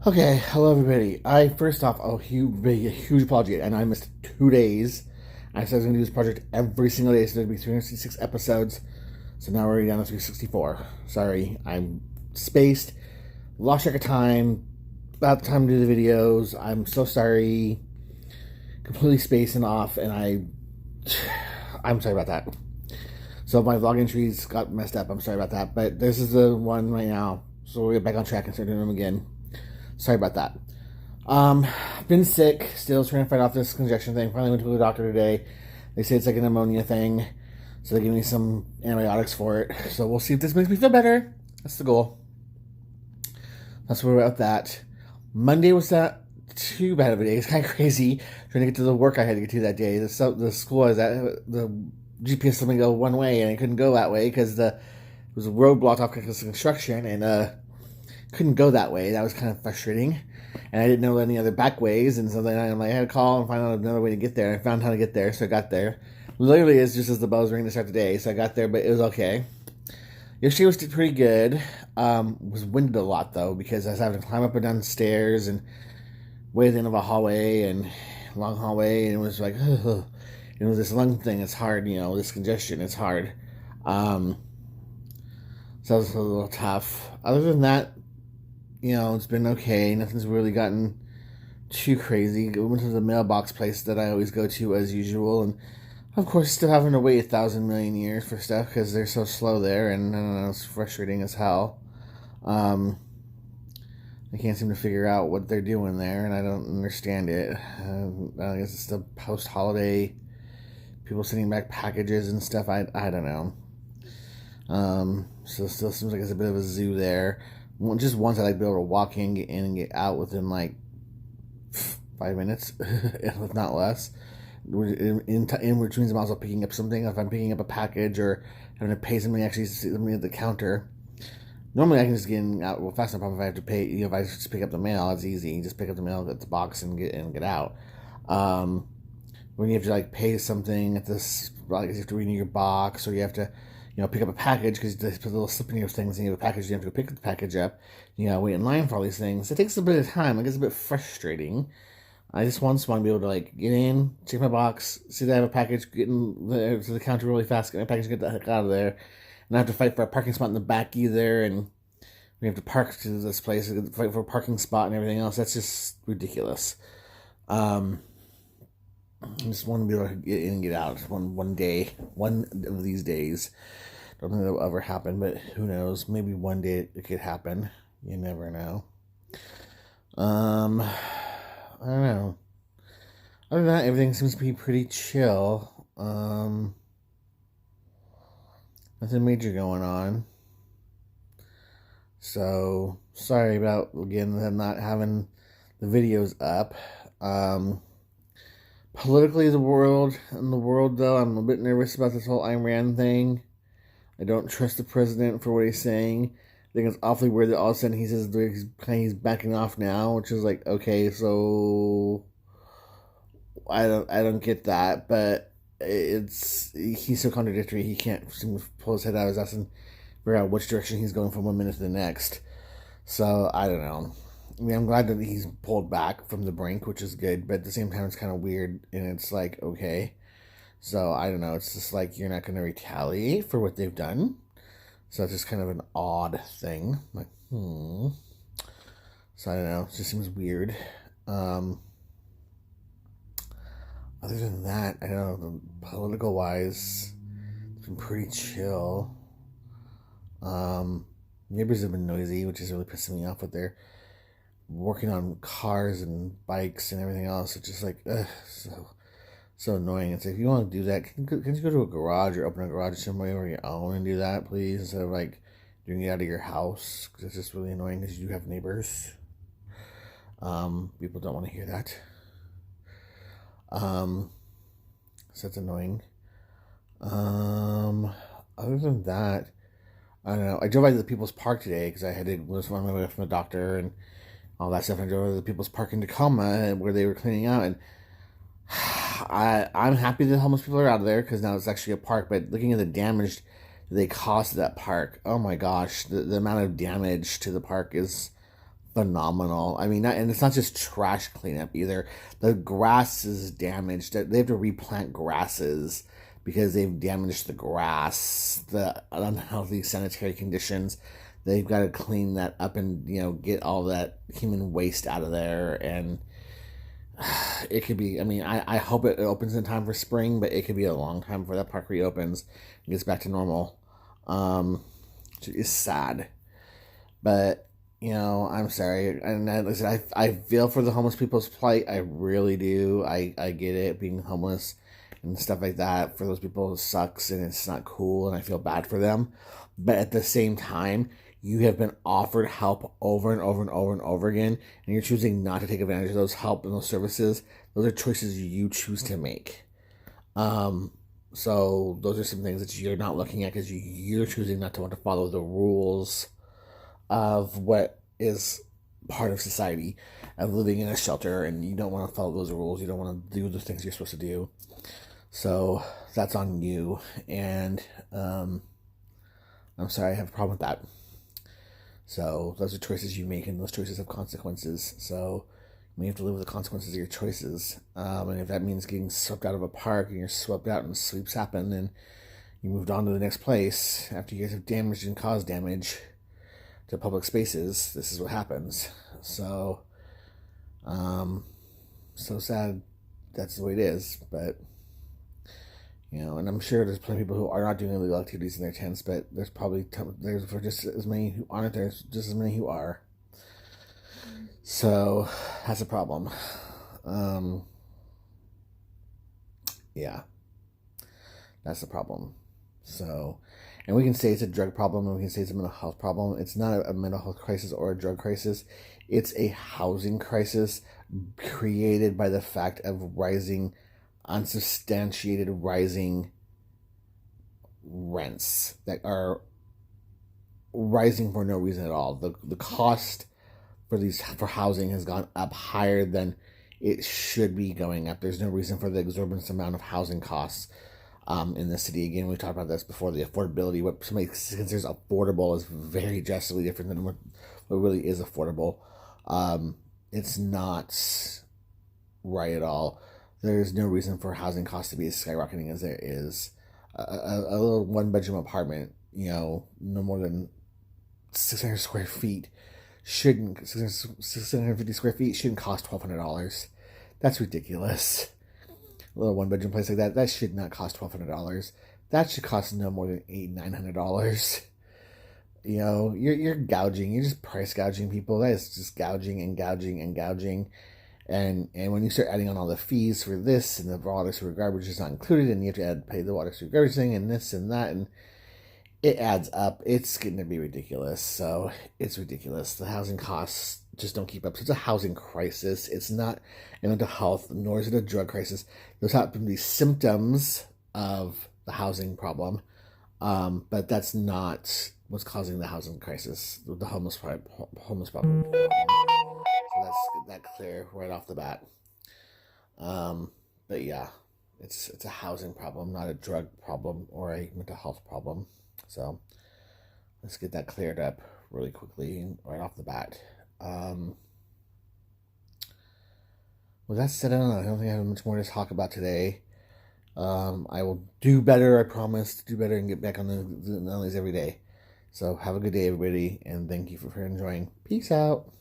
Okay, hello everybody. First off, a huge apology. And I missed 2 days. I said I was going to do this project every single day, so there'd be 366 episodes. So now we're already down to 364. Sorry, I'm spaced, lost track of time, about the time to do the videos. I'm so sorry, completely spacing off, and I'm sorry about that. So my vlog entries got messed up. I'm sorry about that, but this is the one right now. So we'll get back on track and start doing them again. Sorry about that. Been sick, still trying to fight off this congestion thing. Finally went to the doctor today. They say it's like a pneumonia thing. So they give me some antibiotics for it. So we'll see if this makes me feel better. That's the goal. That's where we're at with that. Monday was not too bad of a day. It's kind of crazy trying to get to the work I had to get to that day. The school I was at, the GPS let me go one way and I couldn't go that way because it was a road blocked off because of construction, and couldn't go that way. That was kind of frustrating, and I didn't know any other back ways, and so then I had to call and find out another way to get there. I found how to get there, so I got there. Literally, it's just as the bells ring to start the day, so I got there, but it was okay. Yesterday was pretty good. Was winded a lot though because I was having to climb up and down stairs and way at the end of a hallway and long hallway, and it was like, ugh. This lung thing. It's hard, this congestion. It's hard. So that was a little tough. Other than that, it's been okay. Nothing's really gotten too crazy. I went to the mailbox place that I always go to as usual, and of course, still having to wait 1,000 million years for stuff because they're so slow there, and I don't know, it's frustrating as hell. I can't seem to figure out what they're doing there, and I don't understand it. I guess it's the post-holiday people sending back packages and stuff. I don't know. So it still seems like it's a bit of a zoo there. Just once I like be able to walk in, get in, and get out within like 5 minutes, if not less. In which means I'm also picking up something. If I'm picking up a package or having to pay somebody, actually somebody at the counter. Normally I can just get in out real fast. No problem if I have to pay. If I just pick up the mail, it's easy. You just pick up the mail, get the box, and get out. When you have to like pay something at this, like you have to renew your box, or you have to pick up a package because they put a little slip in your things and you have a package, you have to go pick the package up. You gotta wait in line for all these things. It takes a bit of time. It gets a bit frustrating. I just once want to be able to like get in, check my box, see that I have a package, get in to the counter really fast, get my package, get the heck out of there. And I have to fight for a parking spot in the back either, and we have to park to this place, fight for a parking spot and everything else. That's just ridiculous. I just want to be able to get in and get out one day, one of these days. Don't think that will ever happen, but who knows? Maybe one day it could happen. You never know. I don't know. Other than that, everything seems to be pretty chill. Nothing major going on. So, sorry about, again, them not having the videos up. Politically, in the world, though, I'm a bit nervous about this whole Iran thing. I don't trust the president for what he's saying. I think it's awfully weird that all of a sudden he says he's backing off now, which is like, okay, so I don't get that, but he's so contradictory. He can't seem to pull his head out of his ass and figure out which direction he's going from one minute to the next. So I don't know. I mean, I'm glad that he's pulled back from the brink, which is good, but at the same time, it's kind of weird, and it's like, okay. So, I don't know, it's just like, you're not going to retaliate for what they've done. So, it's just kind of an odd thing. Like, So, I don't know, it just seems weird. Other than that, I don't know, political-wise, it's been pretty chill. Neighbors have been noisy, which is really pissing me off with their working on cars and bikes and everything else. It's just like, so annoying. It's like, if you want to do that, can you go to a garage or open a garage somewhere on your own and do that, please, instead of like doing it out of your house? Because it's just really annoying because you have neighbors. People don't want to hear that. So that's annoying. Other than that, I don't know. I drove by the People's Park today because I had to was on my way from the doctor and all that stuff. I drove to the People's Park in Tacoma where they were cleaning out, and I'm happy that homeless people are out of there because now it's actually a park. But looking at the damage they caused that park, oh my gosh, the amount of damage to the park is phenomenal. I mean, and it's not just trash cleanup either. The grass is damaged. They have to replant grasses because they've damaged the grass, the unhealthy sanitary conditions. They've got to clean that up and, get all that human waste out of there. And it could be, I mean, I hope it opens in time for spring, but it could be a long time before that park reopens and gets back to normal. It's sad. But, I'm sorry. And listen, I feel for the homeless people's plight. I really do. I get it, being homeless and stuff like that. For those people, it sucks and it's not cool, and I feel bad for them. But at the same time, you have been offered help over and over and over and over again, and you're choosing not to take advantage of those help and those services. Those are choices you choose to make. So those are some things that you're not looking at because you're choosing not to want to follow the rules of what is part of society, of living in a shelter, and you don't want to follow those rules. You don't want to do the things you're supposed to do. So that's on you, and I'm sorry, I have a problem with that. So those are choices you make, and those choices have consequences. So you have to live with the consequences of your choices. And if that means getting swept out of a park, and you're swept out and sweeps happen, and you moved on to the next place after years of damage and caused damage to public spaces, this is what happens. So, so sad that's the way it is, but, and I'm sure there's plenty of people who are not doing illegal activities in there's but there's probably, there's for just as many who aren't, there's just as many who are. So, that's a problem. Yeah, that's the problem. So, and we can say it's a drug problem, and we can say it's a mental health problem. It's not a mental health crisis or a drug crisis. It's a housing crisis created by the fact of unsubstantiated rising rents that are rising for no reason at all. The cost for housing has gone up higher than it should be going up. There's no reason for the exorbitant amount of housing costs in the city. Again, we talked about this before. The affordability, what somebody considers affordable, is very drastically different than what really is affordable. It's not right at all. There's no reason for housing costs to be as skyrocketing as there is. A little one-bedroom apartment, no more than 600 square feet, 650 square feet shouldn't cost $1,200. That's ridiculous. A little one-bedroom place like that should not cost $1,200. That should cost no more than $800-900. You're gouging. You're just price gouging people. That is just gouging and gouging and gouging. And when you start adding on all the fees for this, and the water sewer garbage is not included, and you have to pay the water sewer garbage thing, and this and that, and it adds up. It's going to be ridiculous. So it's ridiculous. The housing costs just don't keep up. So it's a housing crisis. It's not a mental health, nor is it a drug crisis. Those happen to be symptoms of the housing problem, but that's not what's causing the housing crisis, the homeless problem. So let's get that clear right off the bat. But yeah, it's a housing problem, not a drug problem or a mental health problem. So let's get that cleared up really quickly right off the bat. With that said, I don't think I have much more to talk about today. I will do better, I promise, to do better and get back on the Nellies every day. So have a good day, everybody, and thank you for enjoying. Peace out.